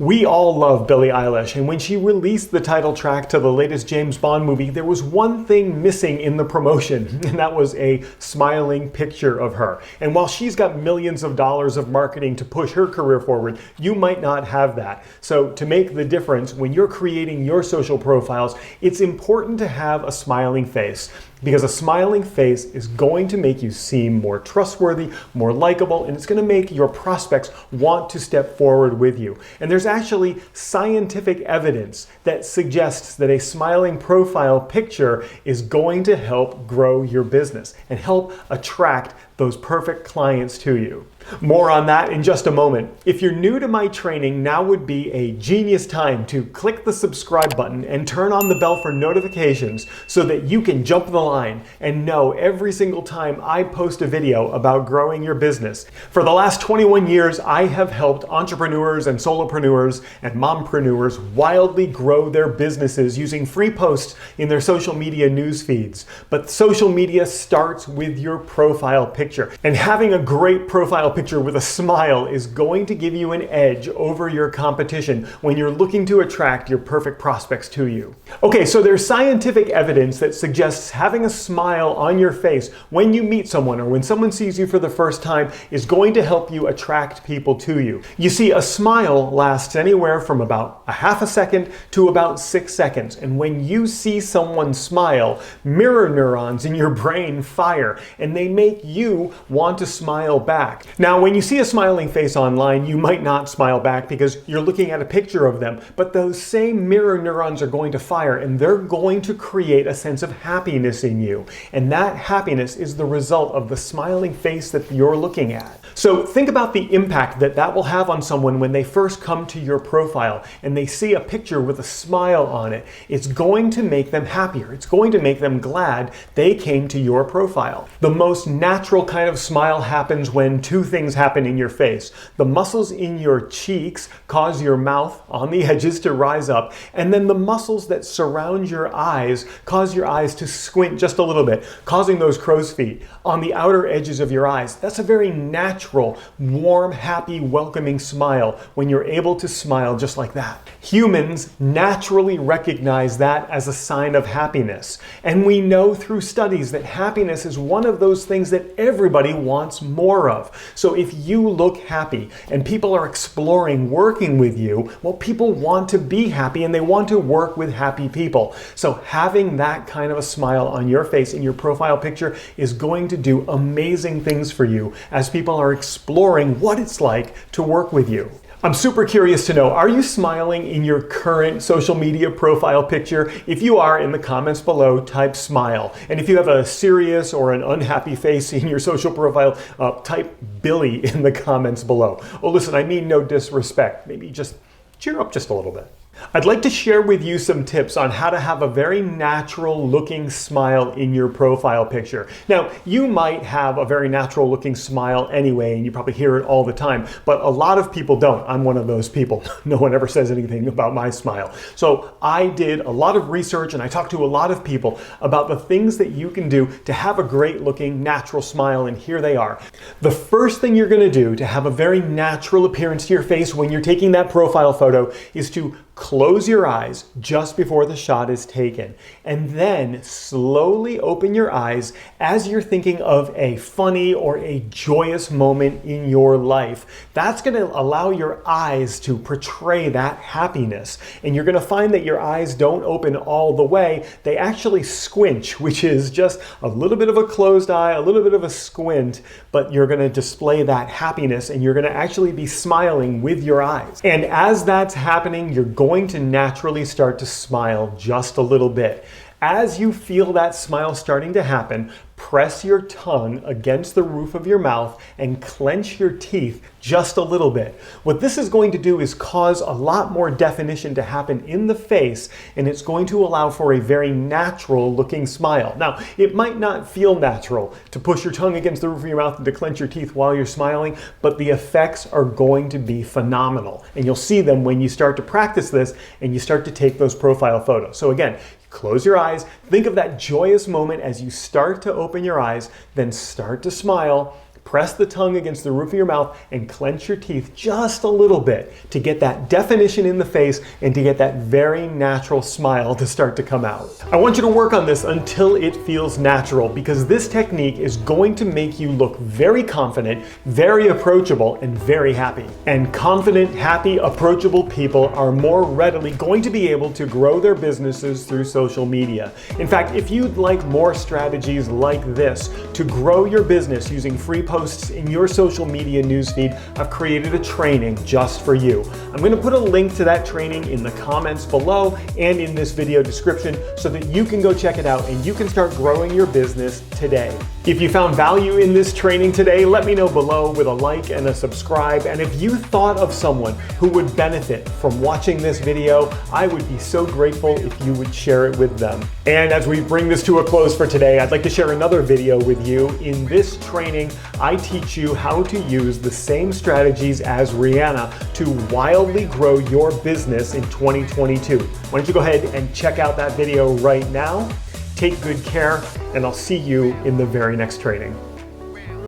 We all love Billie Eilish, and when she released the title track to the latest James Bond movie, there was one thing missing in the promotion, and that was a smiling picture of her. And while she's got millions of dollars of marketing to push her career forward, you might not have that. So to make the difference, when you're creating your social profiles, it's important to have a smiling face, because a smiling face is going to make you seem more trustworthy, more likable, and it's going to make your prospects want to step forward with you. And there's actually scientific evidence that suggests that a smiling profile picture is going to help grow your business and help attract those perfect clients to you. More on that in just a moment. If you're new to my training, now would be a genius time to click the subscribe button and turn on the bell for notifications so that you can jump the line and know every single time I post a video about growing your business. For the last 21 years, I have helped entrepreneurs and solopreneurs and mompreneurs wildly grow their businesses using free posts in their social media news feeds. But social media starts with your profile picture, and having a great profile picture with a smile is going to give you an edge over your competition when you're looking to attract your perfect prospects to you. Okay, so there's scientific evidence that suggests having a smile on your face when you meet someone or when someone sees you for the first time is going to help you attract people to you. You see, a smile lasts anywhere from about a half a second to about 6 seconds. And when you see someone smile, mirror neurons in your brain fire and they make you want to smile back. Now, when you see a smiling face online, you might not smile back because you're looking at a picture of them, but those same mirror neurons are going to fire and they're going to create a sense of happiness in you. And that happiness is the result of the smiling face that you're looking at. So think about the impact that that will have on someone when they first come to your profile and they see a picture with a smile on it. It's going to make them happier. It's going to make them glad they came to your profile. The most natural kind of smile happens when two things happen in your face. The muscles in your cheeks cause your mouth on the edges to rise up, and then the muscles that surround your eyes cause your eyes to squint just a little bit, causing those crow's feet on the outer edges of your eyes. That's a very natural, warm, happy, welcoming smile when you're able to smile just like that. Humans naturally recognize that as a sign of happiness. And we know through studies that happiness is one of those things that everybody wants more of. So if you look happy and people are exploring working with you, well, people want to be happy and they want to work with happy people. So having that kind of a smile on your face in your profile picture is going to do amazing things for you as people are exploring what it's like to work with you. I'm super curious to know, are you smiling in your current social media profile picture? If you are, in the comments below, type smile. And if you have a serious or an unhappy face in your social profile, type Billy in the comments below. Oh, listen, I mean no disrespect. Maybe just cheer up just a little bit. I'd like to share with you some tips on how to have a very natural looking smile in your profile picture. Now, you might have a very natural looking smile anyway, and you probably hear it all the time, but a lot of people don't. I'm one of those people. No one ever says anything about my smile. So I did a lot of research and I talked to a lot of people about the things that you can do to have a great looking natural smile, and here they are. The first thing you're going to do to have a very natural appearance to your face when you're taking that profile photo is to close your eyes just before the shot is taken, and then slowly open your eyes as you're thinking of a funny or a joyous moment in your life. That's going to allow your eyes to portray that happiness, and you're going to find that your eyes don't open all the way. They actually squinch, which is just a little bit of a closed eye, a little bit of a squint, but you're going to display that happiness and you're going to actually be smiling with your eyes. And as that's happening, you're going to naturally start to smile just a little bit. As you feel that smile starting to happen, press your tongue against the roof of your mouth and clench your teeth just a little bit. What this is going to do is cause a lot more definition to happen in the face, and it's going to allow for a very natural looking smile. Now, it might not feel natural to push your tongue against the roof of your mouth and to clench your teeth while you're smiling, but the effects are going to be phenomenal. And you'll see them when you start to practice this and you start to take those profile photos. So again, close your eyes, think of that joyous moment as you start to open your eyes, then start to smile, Press the tongue against the roof of your mouth and clench your teeth just a little bit to get that definition in the face and to get that very natural smile to start to come out. I want you to work on this until it feels natural, because this technique is going to make you look very confident, very approachable, and very happy. And confident, happy, approachable people are more readily going to be able to grow their businesses through social media. In fact, if you'd like more strategies like this to grow your business using free posts in your social media newsfeed, I've created a training just for you. I'm going to put a link to that training in the comments below and in this video description so that you can go check it out and you can start growing your business today. If you found value in this training today, let me know below with a like and a subscribe. And if you thought of someone who would benefit from watching this video, I would be so grateful if you would share it with them. And as we bring this to a close for today, I'd like to share another video with you. In this training, I teach you how to use the same strategies as Rihanna to wildly grow your business in 2022. Why don't you go ahead and check out that video right now? Take good care, and I'll see you in the very next training.